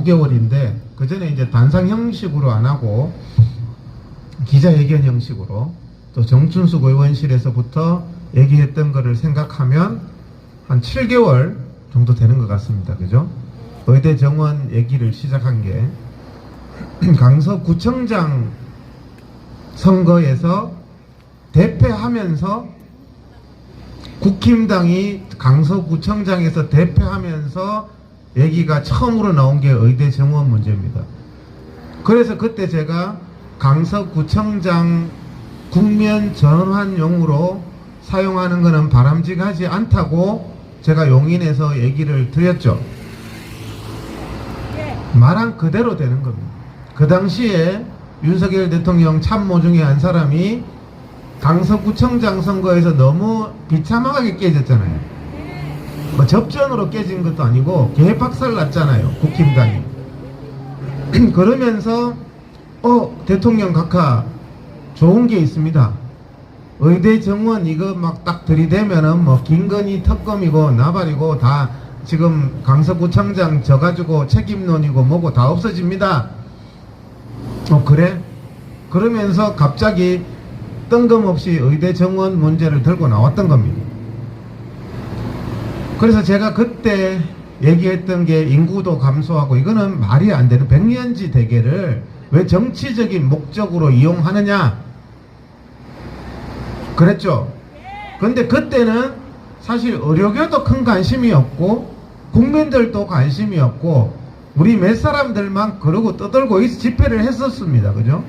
5개월인데 그 전에 이제 단상 형식으로 안 하고 기자회견 형식으로 또 정춘숙 의원실에서부터 얘기했던 거를 생각하면 한 7개월 정도 되는 것 같습니다. 그죠? 의대 정원 얘기를 시작한 게 강서구청장 선거에서 대패하면서 국힘당이 강서구청장에서 대패하면서 얘기가 처음으로 나온 게 의대 정원 문제입니다. 그래서 그때 제가 강서구청장 국면 전환용으로 사용하는 것은 바람직하지 않다고 제가 용인에서 얘기를 드렸죠. 말한 그대로 되는 겁니다. 그 당시에 윤석열 대통령 참모 중에 한 사람이 강서구청장 선거에서 너무 비참하게 깨졌잖아요. 뭐 접전으로 깨진 것도 아니고 개박살 났잖아요. 국힘당이. 그러면서 대통령 각하 좋은 게 있습니다. 의대 정원 이거 막 딱 들이대면은 뭐 김건희 특검이고 나발이고 다 지금 강서구청장 져가지고 책임론이고 뭐고 다 없어집니다. 그래? 그러면서 갑자기 뜬금없이 의대 정원 문제를 들고 나왔던 겁니다. 그래서 제가 그때 얘기했던 게 인구도 감소하고 이거는 말이 안 되는 백년지 대계를 왜 정치적인 목적으로 이용하느냐 그랬죠. 근데 그때는 사실 의료계도 큰 관심이 없고 국민들도 관심이 없고 우리 몇 사람들만 그러고 떠들고 집회를 했었습니다. 그죠?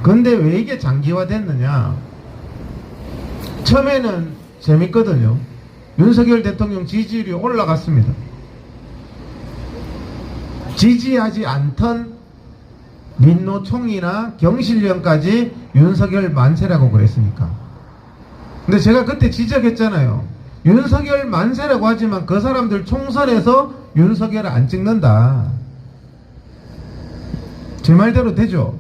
근데 왜 이게 장기화됐느냐? 처음에는 재밌거든요. 윤석열 대통령 지지율이 올라갔습니다. 지지하지 않던 민노총이나 경실련까지 윤석열 만세라고 그랬으니까. 근데 제가 그때 지적했잖아요. 윤석열 만세라고 하지만 그 사람들 총선에서 윤석열을 안 찍는다. 제 말대로 되죠?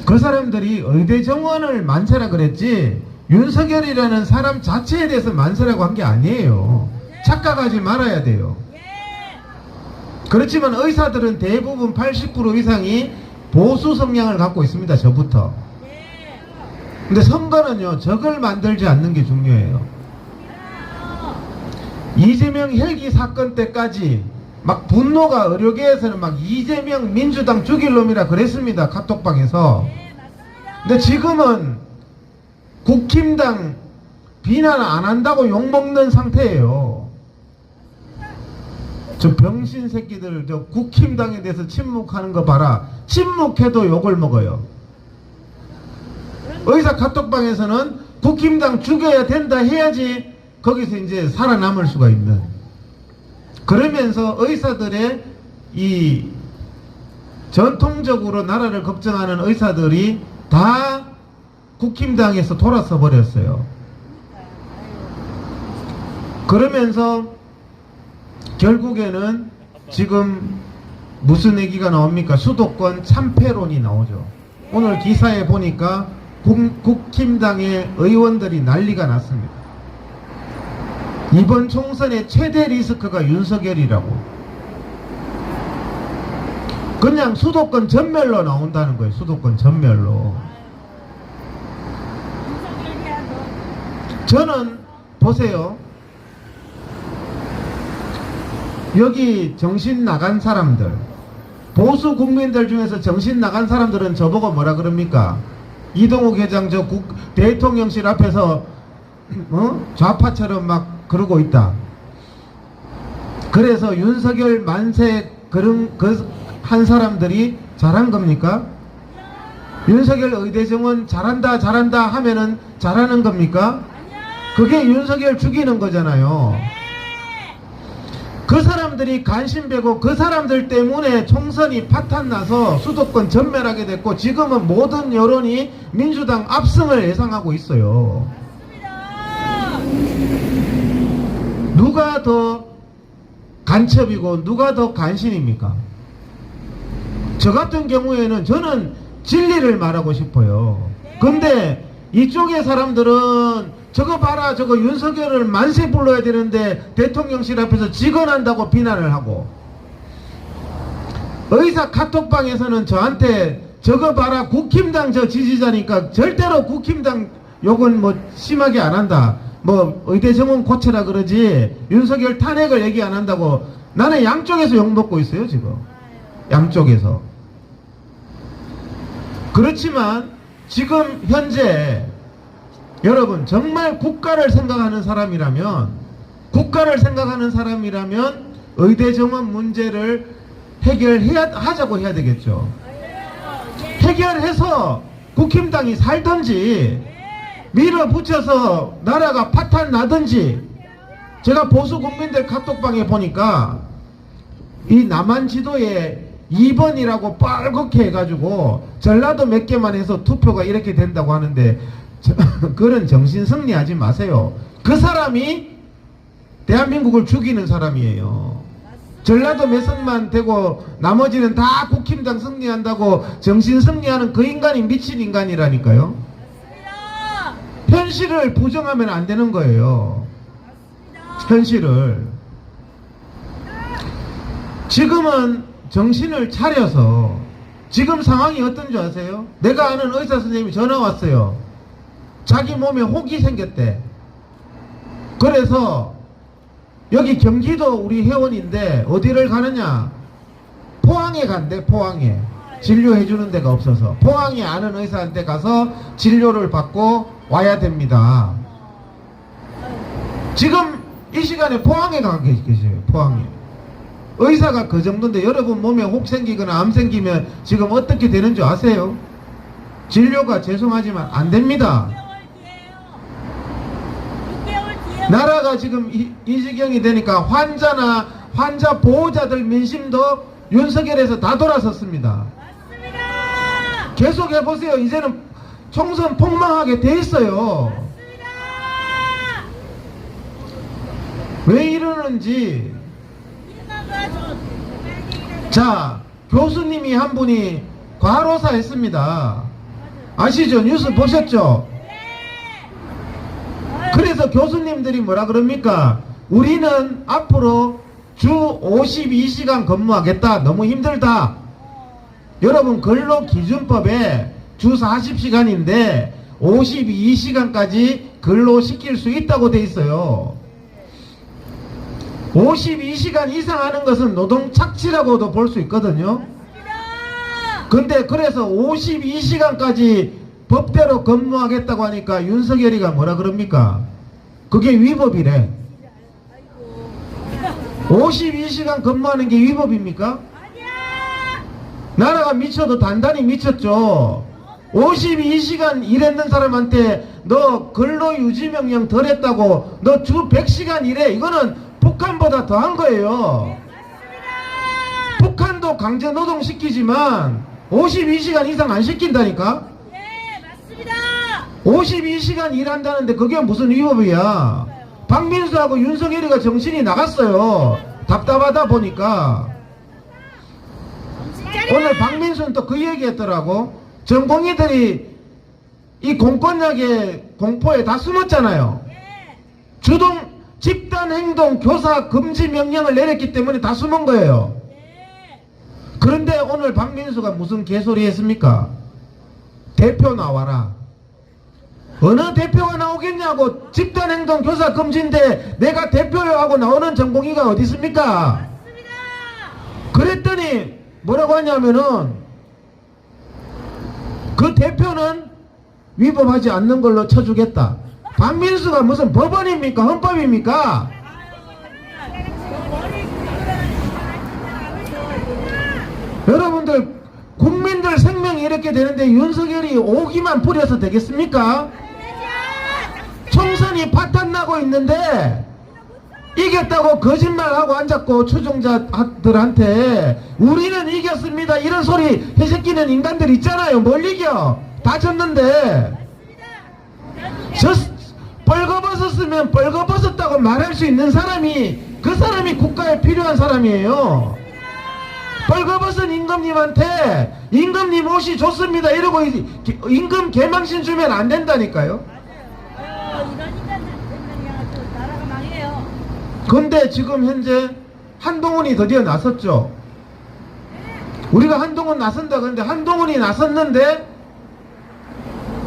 그 사람들이 의대 정원을 만세라 그랬지 윤석열이라는 사람 자체에 대해서 만세라고 한 게 아니에요. 착각하지 말아야 돼요. 그렇지만 의사들은 대부분 80% 이상이 보수 성향을 갖고 있습니다. 저부터. 근데 선거는요 적을 만들지 않는 게 중요해요. 이재명 헬기 사건 때까지 막 분노가 의료계에서는 막 이재명 민주당 죽일 놈이라 그랬습니다. 카톡방에서. 근데 지금은 국힘당 비난 안 한다고 욕먹는 상태예요. 저 병신 새끼들 저 국힘당에 대해서 침묵하는 거 봐라. 침묵해도 욕을 먹어요. 의사 카톡방에서는 국힘당 죽여야 된다 해야지 거기서 이제 살아남을 수가 있는. 그러면서 의사들의 이 전통적으로 나라를 걱정하는 의사들이 다 국힘당에서 돌아서 버렸어요. 그러면서 결국에는 지금 무슨 얘기가 나옵니까? 수도권 참패론이 나오죠. 오늘 기사에 보니까 국힘당의 의원들이 난리가 났습니다. 이번 총선의 최대 리스크가 윤석열이라고. 그냥 수도권 전멸로 나온다는 거예요. 수도권 전멸로. 저는 보세요. 여기 정신 나간 사람들, 보수 국민들 중에서 정신 나간 사람들은 저보고 뭐라 그럽니까? 이동욱 회장 저 대통령실 앞에서 좌파처럼 막 그러고 있다. 그래서 윤석열 만세 한 사람들이 잘한 겁니까? 윤석열 의대 정원 잘한다 잘한다 하면은 잘하는 겁니까? 그게 윤석열 죽이는 거잖아요. 그 사람들이 관심 빼고 그 사람들 때문에 총선이 파탄나서 수도권 전멸하게 됐고 지금은 모든 여론이 민주당 압승을 예상하고 있어요. 누가 더 간첩이고 누가 더 간신입니까? 저 같은 경우에는 저는 진리를 말하고 싶어요. 근데 이쪽의 사람들은 저거 봐라, 저거 윤석열을 만세 불러야 되는데 대통령실 앞에서 직언한다고 비난을 하고, 의사 카톡방에서는 저한테 저거 봐라, 국힘당 저 지지자니까 절대로 국힘당 욕은 뭐 심하게 안 한다, 뭐 의대 정원 고쳐라 그러지 윤석열 탄핵을 얘기 안 한다고. 나는 양쪽에서 욕먹고 있어요 지금, 양쪽에서. 그렇지만 지금 현재 여러분 정말 국가를 생각하는 사람이라면, 의대 정원 문제를 하자고 해야 되겠죠. 해결해서 국힘당이 살든지 밀어붙여서 나라가 파탄 나든지. 제가 보수 국민들 카톡방에 보니까 이 남한 지도에 2번이라고 빨갛게 해가지고 전라도 몇 개만 해서 투표가 이렇게 된다고 하는데, 그런 정신승리하지 마세요. 그 사람이 대한민국을 죽이는 사람이에요. 전라도 몇 석만 되고 나머지는 다 국힘당 승리한다고 정신승리하는 그 인간이 미친 인간이라니까요. 현실을 부정하면 안 되는 거예요. 현실을. 지금은 정신을 차려서, 지금 상황이 어떤 줄 아세요? 내가 아는 의사 선생님이 전화 왔어요. 자기 몸에 혹이 생겼대. 그래서 여기 경기도 우리 회원인데 어디를 가느냐, 포항에 간대. 포항에 진료해 주는 데가 없어서 포항에 아는 의사한테 가서 진료를 받고 와야 됩니다. 지금 이 시간에 포항에 가 계세요. 포항에. 의사가 그 정도인데 여러분 몸에 혹 생기거나 암 생기면 지금 어떻게 되는 줄 아세요? 진료가 죄송하지만 안 됩니다. 나라가 지금 이 지경이 되니까 환자 보호자들 민심도 윤석열에서 다 돌아섰습니다. 맞습니다. 계속 해보세요. 이제는 총선 폭망하게 돼 있어요. 맞습니다. 왜 이러는지. 자, 교수님이 한 분이 과로사 했습니다. 아시죠? 뉴스 보셨죠? 그래서 교수님들이 뭐라 그럽니까? 우리는 앞으로 주 52시간 근무하겠다. 너무 힘들다. 여러분, 근로기준법에 주 40시간인데 52시간까지 근로시킬 수 있다고 돼 있어요. 52시간 이상 하는 것은 노동 착취라고도 볼 수 있거든요. 근데 그래서 52시간까지 법대로 근무하겠다고 하니까 윤석열이가 뭐라 그럽니까? 그게 위법이래. 52시간 근무하는 게 위법입니까? 나라가 미쳐도 단단히 미쳤죠. 52시간 일했는 사람한테 너 근로유지명령 덜 했다고 너 주 100시간 일해. 이거는 북한보다 더한 거예요. 북한도 강제노동 시키지만 52시간 이상 안 시킨다니까? 네, 맞습니다. 52시간 일한다는데 그게 무슨 위법이야. 박민수하고 윤석열이가 정신이 나갔어요. 답답하다 보니까. 오늘 박민수는 또 그 얘기 했더라고. 전공의들이 이 공권력의 공포에 다 숨었잖아요. 주동 집단행동 교사 금지 명령을 내렸기 때문에 다 숨은 거예요. 그런데 오늘 박민수가 무슨 개소리 했습니까? 대표 나와라. 어느 대표가 나오겠냐고. 집단행동 교사 금지인데 내가 대표하고 나오는 전공의가 어디 있습니까? 그랬더니 뭐라고 하냐면은 그 대표는 위법하지 않는 걸로 쳐주겠다. 박민수가 무슨 법원입니까? 헌법입니까? 여러분들, 국민들 생명이 이렇게 되는데 윤석열이 오기만 부려서 되겠습니까? 총선이 파탄나고 있는데 이겼다고 거짓말하고 앉았고 추종자들한테 우리는 이겼습니다 이런 소리 해새끼는 인간들 있잖아요. 뭘 이겨? 다 졌는데. 벌거벗었으면 벌거벗었다고 말할 수 있는 사람이, 그 사람이 국가에 필요한 사람이에요. 벌거벗은 임금님한테 임금님 옷이 좋습니다 이러고 임금 개망신 주면 안 된다니까요. 근데 지금 현재 한동훈이 드디어 나섰죠. 우리가 한동훈 나선다 그런데 한동훈이 나섰는데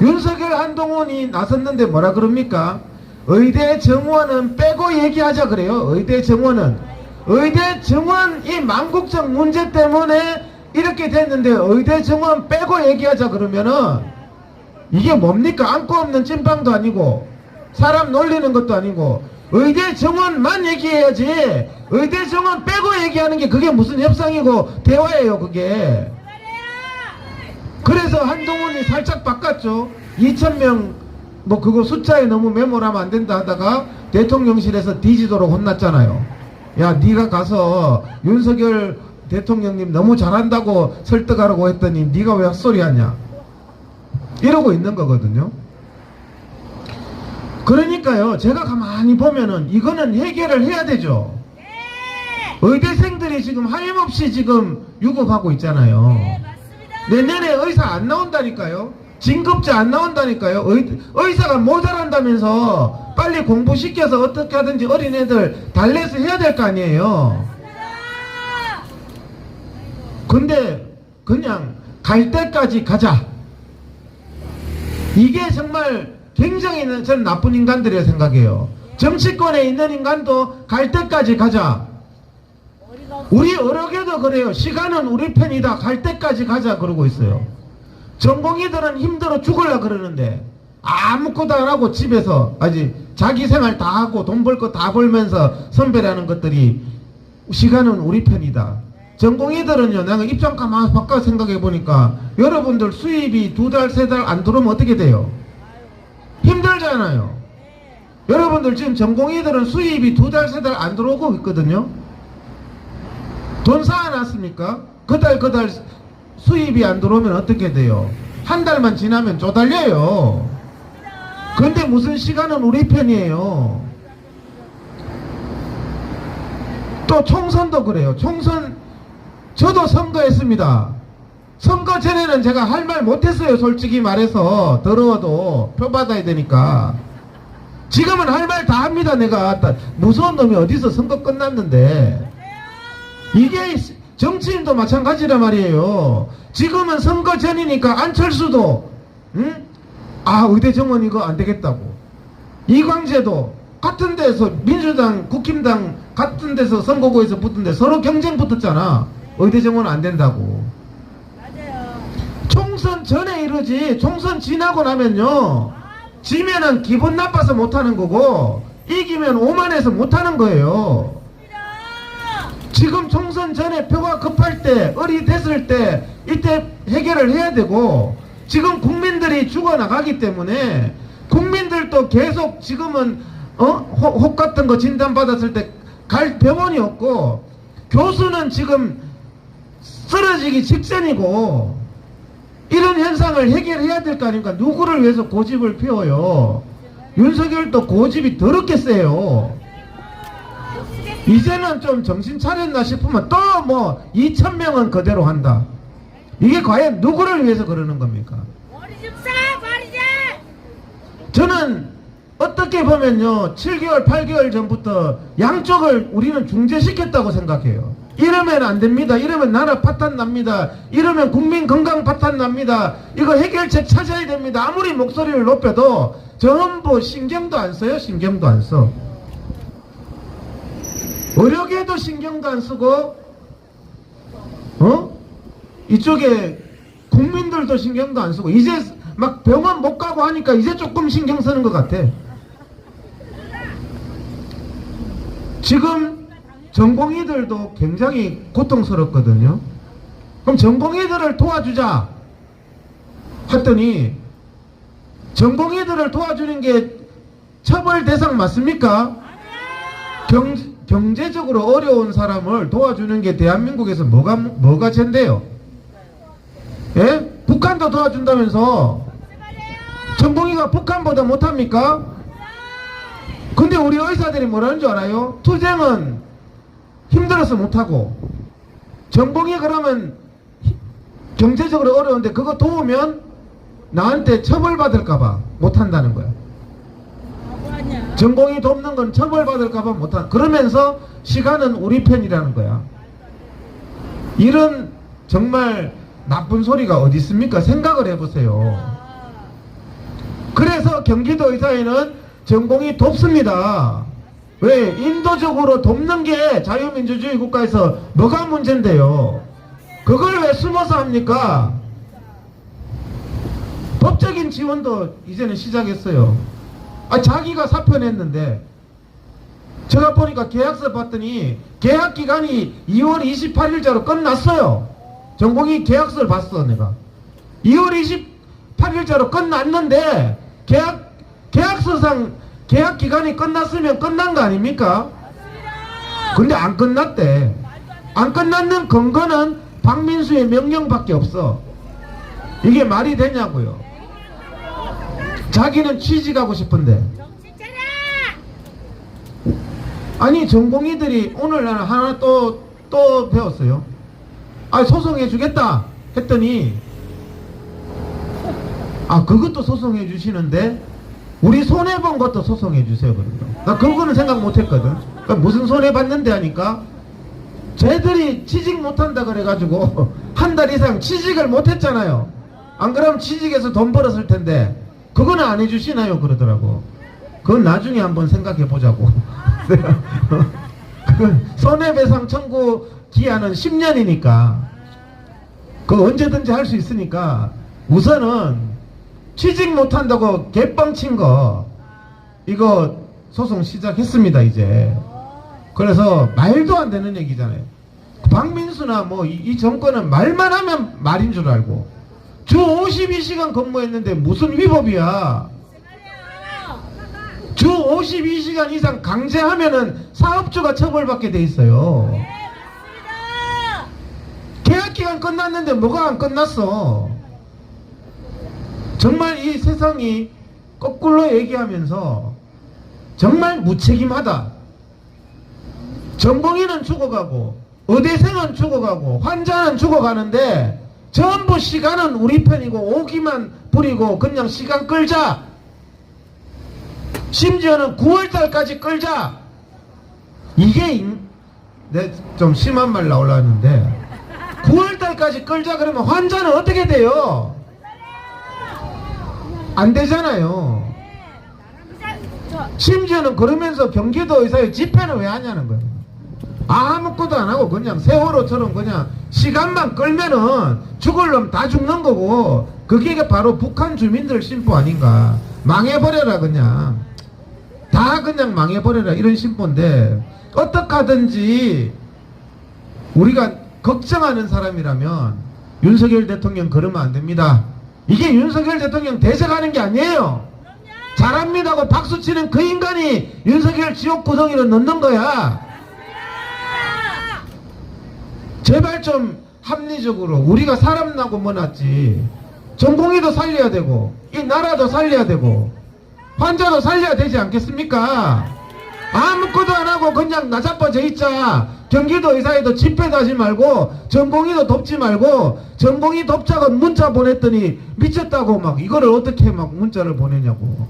윤석열 한동훈이 나섰는데 뭐라 그럽니까? 의대 정원은 빼고 얘기하자 그래요. 의대 정원은. 의대 정원 이 망국적 문제 때문에 이렇게 됐는데 의대 정원 빼고 얘기하자 그러면은 이게 뭡니까? 안고 없는 찐빵도 아니고 사람 놀리는 것도 아니고 의대 정원만 얘기해야지 의대 정원 빼고 얘기하는 게 그게 무슨 협상이고 대화예요 그게. 그래서 한동훈이 살짝 바꿨죠. 2,000명 뭐 그거 숫자에 너무 메모하면 안 된다 하다가 대통령실에서 뒤지도록 혼났잖아요. 야 네가 가서 윤석열 대통령님 너무 잘한다고 설득하라고 했더니 네가 왜 헛소리 하냐 이러고 있는 거거든요. 그러니까요 제가 가만히 보면은 이거는 해결을 해야 되죠. 의대생들이 지금 하염없이 지금 유급하고 있잖아요. 내년에 의사 안 나온다니까요. 진급자 안 나온다니까요. 의사가 모자란다면서 빨리 공부시켜서 어떻게 하든지 어린애들 달래서 해야 될 거 아니에요. 근데 그냥 갈 때까지 가자. 이게 정말 굉장히 저는 나쁜 인간들이라 생각해요. 정치권에 있는 인간도 갈 때까지 가자. 우리 어려게도 그래요. 시간은 우리 편이다. 갈 때까지 가자 그러고 있어요. 전공의들은 힘들어 죽으려 그러는데 아무것도 안 하고 집에서 아직 자기 생활 다 하고 돈 벌 거 다 벌면서 선배라는 것들이 시간은 우리 편이다. 전공의들은요, 내가 입장 가만히 바꿔 생각해 보니까 여러분들 수입이 2달, 3달 안 들어오면 어떻게 돼요? 힘들잖아요. 여러분들 지금 전공의들은 수입이 2달, 3달 안 들어오고 있거든요. 돈 쌓아놨습니까? 그달 수입이 안 들어오면 어떻게 돼요? 한 달만 지나면 쪼달려요. 근데 무슨 시간은 우리 편이에요. 또 총선도 그래요. 총선 저도 선거했습니다. 선거 전에는 제가 할 말 못했어요. 솔직히 말해서 더러워도 표 받아야 되니까. 지금은 할 말 다 합니다. 내가 무서운 놈이 어디서 선거 끝났는데. 이게 정치인도 마찬가지란 말이에요. 지금은 선거 전이니까 안철수도 아 의대 정원 이거 안 되겠다고. 이광재도 같은 데서 민주당 국힘당 같은 데서 선거구에서 붙은데 서로 경쟁 붙었잖아. 의대 정원 안 된다고. 총선 전에 이러지. 총선 지나고 나면요 지면은 기분 나빠서 못하는 거고 이기면 오만해서 못하는 거예요. 지금 총선 전에 표가 급할 때 어리됐을 때 이때 해결을 해야 되고 지금 국민들이 죽어나가기 때문에 국민들도 계속 지금은 혹 같은 거 진단받았을 때 갈 병원이 없고 교수는 지금 쓰러지기 직전이고 이런 현상을 해결해야 될 거 아닙니까? 누구를 위해서 고집을 피워요? 윤석열도 고집이 더럽게 세요. 이제는 좀 정신 차렸나 싶으면 또 뭐 2,000명은 그대로 한다. 이게 과연 누구를 위해서 그러는 겁니까? 머리 좀 싸! 머리 좀! 저는 어떻게 보면요 7개월 8개월 전부터 양쪽을 우리는 중재시켰다고 생각해요. 이러면 안 됩니다. 이러면 나라 파탄 납니다. 이러면 국민 건강 파탄 납니다. 이거 해결책 찾아야 됩니다. 아무리 목소리를 높여도 전부 신경도 안 써요. 신경도 안 써. 의료계도 신경도 안 쓰고 이쪽에 국민들도 신경도 안 쓰고 이제 막 병원 못 가고 하니까 이제 조금 신경 쓰는 것 같아. 지금 전공의들도 굉장히 고통스럽거든요. 그럼 전공의들을 도와주자 했더니 전공의들을 도와주는 게 처벌 대상 맞습니까? 경제적으로 어려운 사람을 도와주는 게 대한민국에서 뭐가 죄인데요? 예? 북한도 도와준다면서 전공의가 북한보다 못합니까? 근데 우리 의사들이 뭐라는 줄 알아요? 투쟁은 힘들어서 못하고 전공의 그러면 경제적으로 어려운데 그거 도우면 나한테 처벌받을까봐 못한다는 거야. 뭐하냐? 전공이 돕는 건 처벌받을까봐 못한. 그러면서 시간은 우리 편이라는 거야. 이런 정말 나쁜 소리가 어디 있습니까? 생각을 해보세요. 그래서 경기도 의사회는 전공이 돕습니다. 왜? 인도적으로 돕는 게 자유민주주의 국가에서 뭐가 문제인데요? 그걸 왜 숨어서 합니까? 법적인 지원도 이제는 시작했어요. 자기가 사표 냈는데 제가 보니까 계약서 봤더니 계약 기간이 2월 28일자로 끝났어요. 전공이 계약서를 봤어. 내가 2월 28일자로 끝났는데 계약서상 계약 기간이 끝났으면 끝난 거 아닙니까? 근데 안 끝났대. 안 끝났는 근거는 박민수의 명령밖에 없어. 이게 말이 되냐고요. 자기는 취직하고 싶은데. 아니 전공의들이 오늘 나는 하나 또 배웠어요. 소송해 주겠다 했더니 그것도 소송해 주시는데 우리 손해본 것도 소송해 주세요. 그러더라고. 나 그거는 생각 못 했거든. 그러니까 무슨 손해봤는데 하니까 쟤들이 취직 못한다 그래가지고 한 달 이상 취직을 못했잖아요. 안 그러면 취직해서 돈 벌었을 텐데 그거는 안 해주시나요? 그러더라고. 그건 나중에 한번 생각해 보자고. 손해배상 청구 기한은 10년이니까 그거 언제든지 할 수 있으니까 우선은 취직 못한다고 개뻥친 거 이거 소송 시작했습니다. 이제. 그래서 말도 안 되는 얘기잖아요. 박민수나 뭐 이 정권은 말만 하면 말인 줄 알고 주 52시간 근무했는데 무슨 위법이야. 주 52시간 이상 강제하면은 사업주가 처벌받게 돼 있어요. 계약기간 끝났는데 뭐가 안 끝났어. 정말 이 세상이 거꾸로 얘기하면서 정말 무책임하다. 전공의는 죽어가고 의대생은 죽어가고 환자는 죽어가는데 전부 시간은 우리 편이고 오기만 부리고 그냥 시간 끌자. 심지어는 9월달까지 끌자. 이게 좀 심한 말 나오려는데 9월달까지 끌자 그러면 환자는 어떻게 돼요? 안 되잖아요. 심지어는 그러면서 경기도 의사회 집회는 왜 하냐는 거예요. 아무것도 안 하고 그냥 세월호처럼 그냥 시간만 끌면은 죽을 놈 다 죽는 거고 그게 바로 북한 주민들 심보 아닌가. 망해버려라 그냥. 다 그냥 망해버려라 이런 심보인데 어떡하든지 우리가 걱정하는 사람이라면 윤석열 대통령 그러면 안 됩니다. 이게 윤석열 대통령 대적하는 게 아니에요. 잘합니다고 박수치는 그 인간이 윤석열 지옥 구덩이로 넣는 거야. 제발 좀 합리적으로 우리가 사람 나고 뭐 났지. 전공의도 살려야 되고 이 나라도 살려야 되고 환자도 살려야 되지 않겠습니까? 아무것도 안 하고 그냥 나자빠져 있자. 경기도 의사에도 집회도 하지 말고 전공의도 돕지 말고 전공의 돕자고 문자 보냈더니 미쳤다고 막 이거를 어떻게 막 문자를 보내냐고.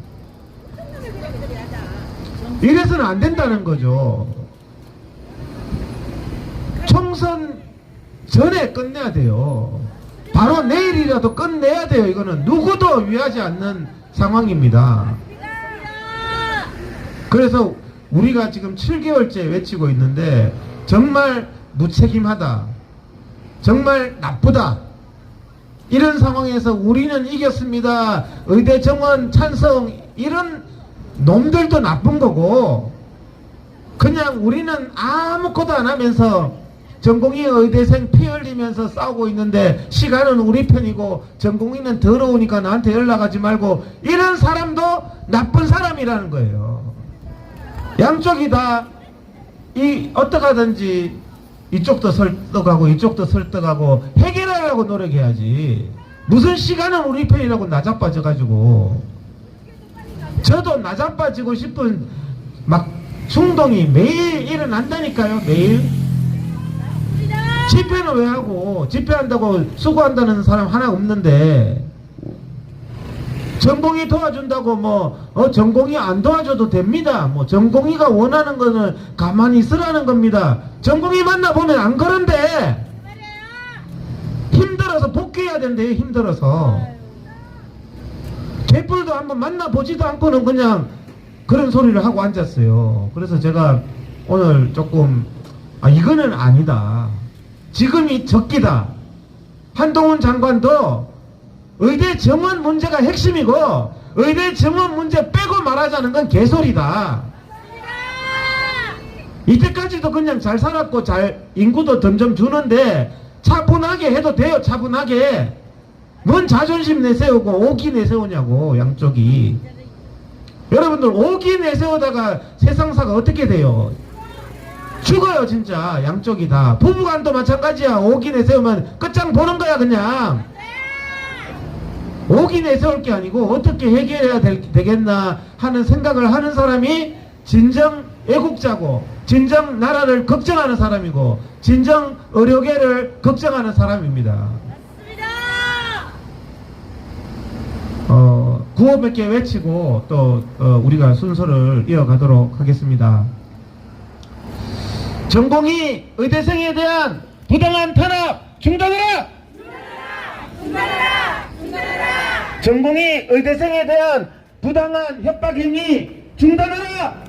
이래서는 안 된다는 거죠. 총선 전에 끝내야 돼요. 바로 내일이라도 끝내야 돼요. 이거는 누구도 위하지 않는 상황입니다. 그래서 우리가 지금 7개월째 외치고 있는데 정말 무책임하다. 정말 나쁘다. 이런 상황에서 우리는 이겼습니다. 의대 정원 찬성 이런 놈들도 나쁜 거고 그냥 우리는 아무것도 안 하면서 전공의 의대생 피 흘리면서 싸우고 있는데 시간은 우리 편이고 전공의는 더러우니까 나한테 연락하지 말고 이런 사람도 나쁜 사람이라는 거예요. 양쪽이 다 어떡하든지 이쪽도 설득하고 이쪽도 설득하고 해결하려고 노력해야지. 무슨 시간은 우리 편이라고 나자빠져가지고. 저도 나자빠지고 싶은 막 충동이 매일 일어난다니까요. 매일. 집회는 왜 하고 집회한다고 수고한다는 사람 하나 없는데 전공이 도와준다고 전공이 안 도와줘도 됩니다. 전공이가 원하는 거는 가만히 있으라는 겁니다. 전공이 만나보면 안 그런데 힘들어서 복귀해야 된대요. 힘들어서 개뿔도 한번 만나보지도 않고는 그냥 그런 소리를 하고 앉았어요. 그래서 제가 오늘 조금 이거는 아니다. 지금이 적기다. 한동훈 장관도 의대 정원 문제가 핵심이고 의대 정원 문제 빼고 말하자는 건 개소리다. 이때까지도 그냥 잘 살았고 잘 인구도 점점 주는데 차분하게 해도 돼요. 차분하게. 뭔 자존심 내세우고 오기 내세우냐고 양쪽이. 여러분들 오기 내세우다가 세상사가 어떻게 돼요? 죽어요 진짜. 양쪽이 다. 부부간도 마찬가지야. 오기 내세우면 끝장 보는 거야 그냥. 오기 내세울 게 아니고 어떻게 해결해야 되겠나 하는 생각을 하는 사람이 진정 애국자고 진정 나라를 걱정하는 사람이고 진정 의료계를 걱정하는 사람입니다. 구호 몇 개 외치고 또 우리가 순서를 이어가도록 하겠습니다. 전공의 의대생에 대한 부당한 탄압 중단하라! 전공의 의대생에 대한 부당한 협박 행위 중단하라!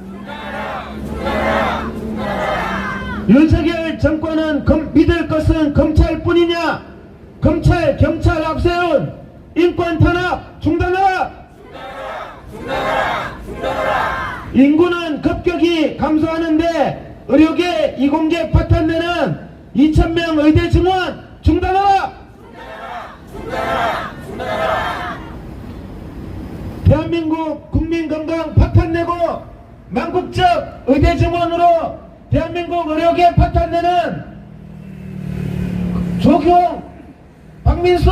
윤석열 정권은 믿을 것은 검찰뿐이냐? 검찰, 경찰 앞세운 인권 탄압 중단하라! 인구는 급격히 감소하는데 의료계 이공계 파탄내는 2,000명 의대 증원 중단하라! 대한민국 국민 건강 파탄내고 망국적 의대 증원으로 대한민국 의료계 파탄내는 조경, 박민수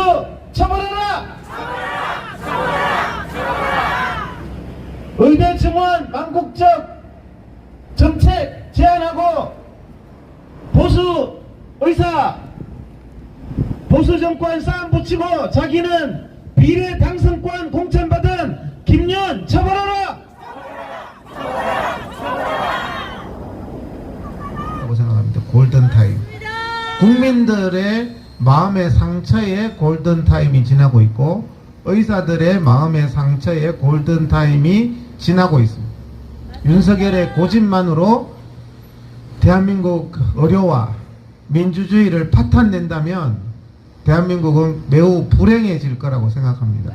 처벌하라! 의대 증원 망국적 정책 제안하고 보수 의사 보수 정권 싸움 붙이고 자기는 비례 당선권 공천받은 김윤 처벌하라! 라고 생각합니다. 골든타임. 국민들의 마음의 상처에 골든타임이 지나고 있고 의사들의 마음의 상처에 골든타임이 지나고 있습니다. 윤석열의 고집만으로 대한민국 의료와 민주주의를 파탄낸다면 대한민국은 매우 불행해질 거라고 생각합니다.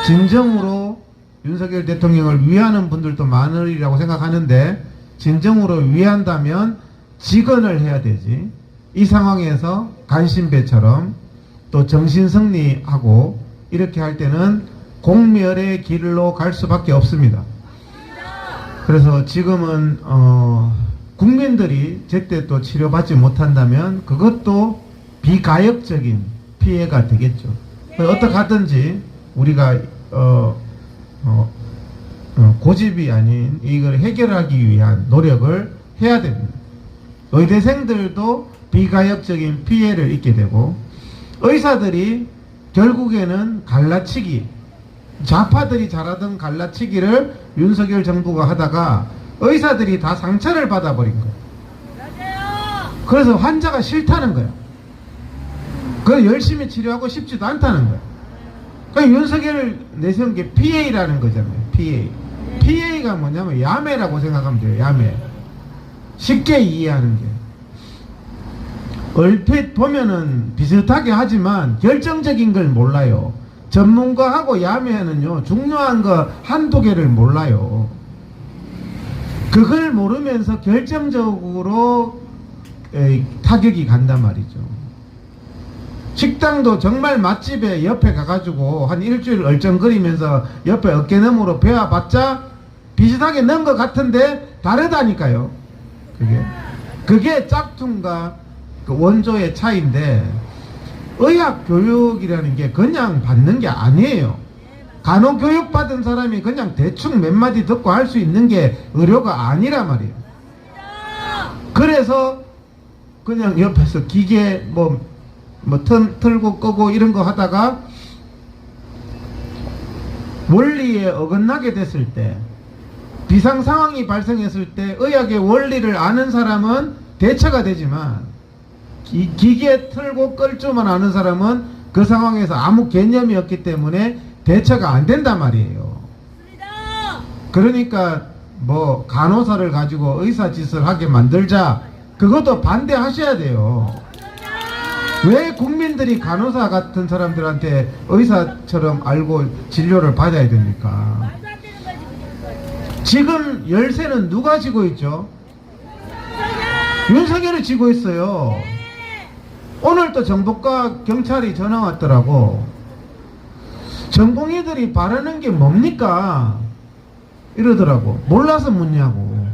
진정으로 윤석열 대통령을 위하는 분들도 많으리라고 생각하는데 진정으로 위한다면 직언을 해야 되지. 이 상황에서 간신배처럼 또 정신승리하고 이렇게 할 때는 공멸의 길로 갈 수밖에 없습니다. 그래서 지금은 국민들이 제때 또 치료받지 못한다면 그것도 비가역적인 피해가 되겠죠. 어떻게 하든지 우리가 고집이 아닌 이걸 해결하기 위한 노력을 해야 됩니다. 의대생들도 비가역적인 피해를 입게 되고 의사들이 결국에는 갈라치기, 좌파들이 잘하던 갈라치기를 윤석열 정부가 하다가 의사들이 다 상처를 받아버린 거예요. 그래서 환자가 싫다는 거예요. 그걸 열심히 치료하고 싶지도 않다는 거예요. 그러니까 윤석열을 내세운 게 PA라는 거잖아요. PA. PA가 뭐냐면 야매라고 생각하면 돼요. 야매. 쉽게 이해하는 게. 얼핏 보면은 비슷하게 하지만 결정적인 걸 몰라요. 전문가하고 야매는요 중요한 거 한두 개를 몰라요. 그걸 모르면서 결정적으로 타격이 간단 말이죠. 식당도 정말 맛집에 옆에 가가지고 한 일주일 얼쩡거리면서 옆에 어깨너머로 베어봤자 비슷하게 넣은 것 같은데 다르다니까요. 그게 짝퉁과 그 원조의 차이인데 의학 교육이라는 게 그냥 받는 게 아니에요. 간호교육 받은 사람이 그냥 대충 몇 마디 듣고 할 수 있는 게 의료가 아니란 말이에요. 그래서 그냥 옆에서 기계 틀고 끄고 이런 거 하다가 원리에 어긋나게 됐을 때, 비상 상황이 발생했을 때 의학의 원리를 아는 사람은 대처가 되지만 기기에 틀고 끌 줄만 아는 사람은 그 상황에서 아무 개념이 없기 때문에 대처가 안 된단 말이에요. 그러니까 뭐 간호사를 가지고 의사짓을 하게 만들자, 그것도 반대하셔야 돼요. 왜 국민들이 간호사 같은 사람들한테 의사처럼 알고 진료를 받아야 됩니까? 지금 열쇠는 누가 쥐고 있죠? 윤석열이 쥐고 있어요. 오늘 또 정보과 경찰이 전화 왔더라고. 전공의들이 바라는 게 뭡니까? 이러더라고. 몰라서 묻냐고.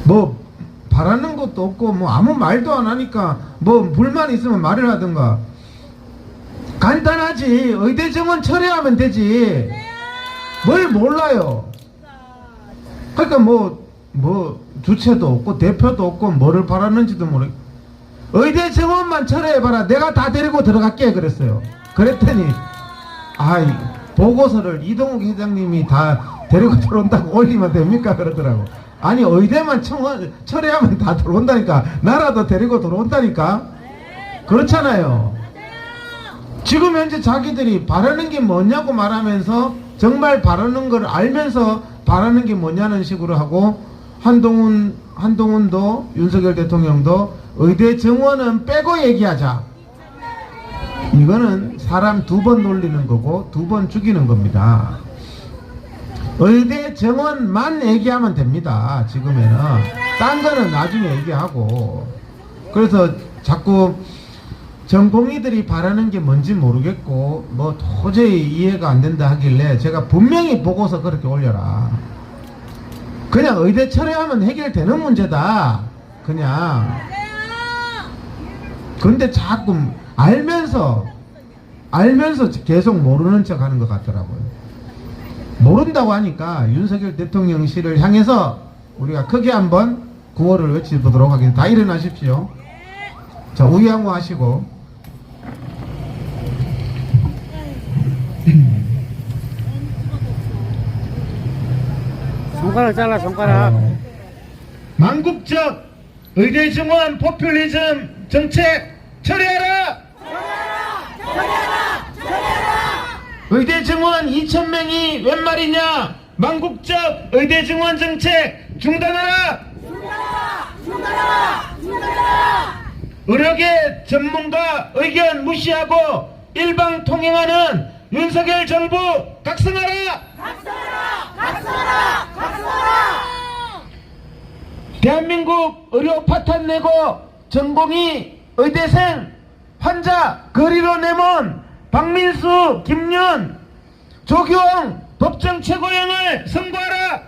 뭐 바라는 것도 없고 뭐 아무 말도 안 하니까 뭐 불만 있으면 말을 하든가. 간단하지. 의대 정원 철회하면 되지. 뭘 몰라요. 그러니까 뭐 주체도 없고 대표도 없고 뭐를 바라는지도 모르겠고, 의대 정원만 철회해봐라, 내가 다 데리고 들어갈게 그랬어요. 그랬더니 아이 보고서를 이동욱 회장님이 다 데리고 들어온다고 올리면 됩니까 그러더라고. 아니 의대만 철회하면 다 들어온다니까. 나라도 데리고 들어온다니까. 그렇잖아요. 지금 현재 자기들이 바라는 게 뭐냐고 말하면서 정말 바라는 걸 알면서 바라는 게 뭐냐는 식으로 하고, 한동훈도 윤석열 대통령도 의대 정원은 빼고 얘기하자. 이거는 사람 2번 놀리는 거고 2번 죽이는 겁니다. 의대 정원만 얘기하면 됩니다. 지금에는 딴 거는 나중에 얘기하고. 그래서 자꾸 전공의들이 바라는 게 뭔지 모르겠고 뭐 도저히 이해가 안 된다 하길래 제가 분명히 보고서 그렇게 올려라. 그냥 의대 철회하면 해결되는 문제다. 그냥. 근데 자꾸 알면서 계속 모르는 척 하는 것 같더라고요. 모른다고 하니까 윤석열 대통령실을 향해서 우리가 크게 한번 구호를 외치도록 하겠습니다. 다 일어나십시오. 자, 우양호 하시고. 손가락 잘라, 손가락. 망국적 의대 정원 포퓰리즘 정책 처리하라! 의대 정원 2,000명이 웬 말이냐? 망국적 의대 정원 정책 중단하라! 의료계 전문가 의견 무시하고 일방 통행하는 윤석열 정부 각성하라! 대한민국 의료 파탄 내고 전공의 의대생 환자 거리로 내몬 박민수, 김윤, 조규홍 법정 최고형을 선고하라!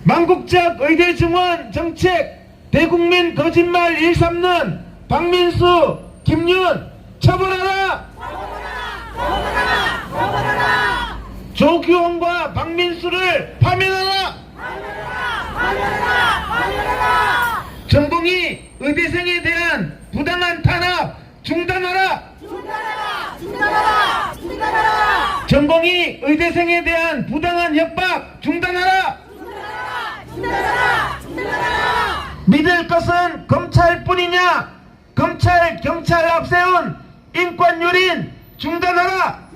망국적 의대 정원 정책 대국민 거짓말 일삼는 박민수, 김윤 처벌하라! 조규홍과 박민수를 파면하라! 전공의 의대생에 대한 부당한 탄압 중단하라! 전공의 의대생에 대한 부당한 협박 중단하라! 믿을 것은 검찰뿐이냐? 검찰, 경찰 앞세운 인권유린 중단하라!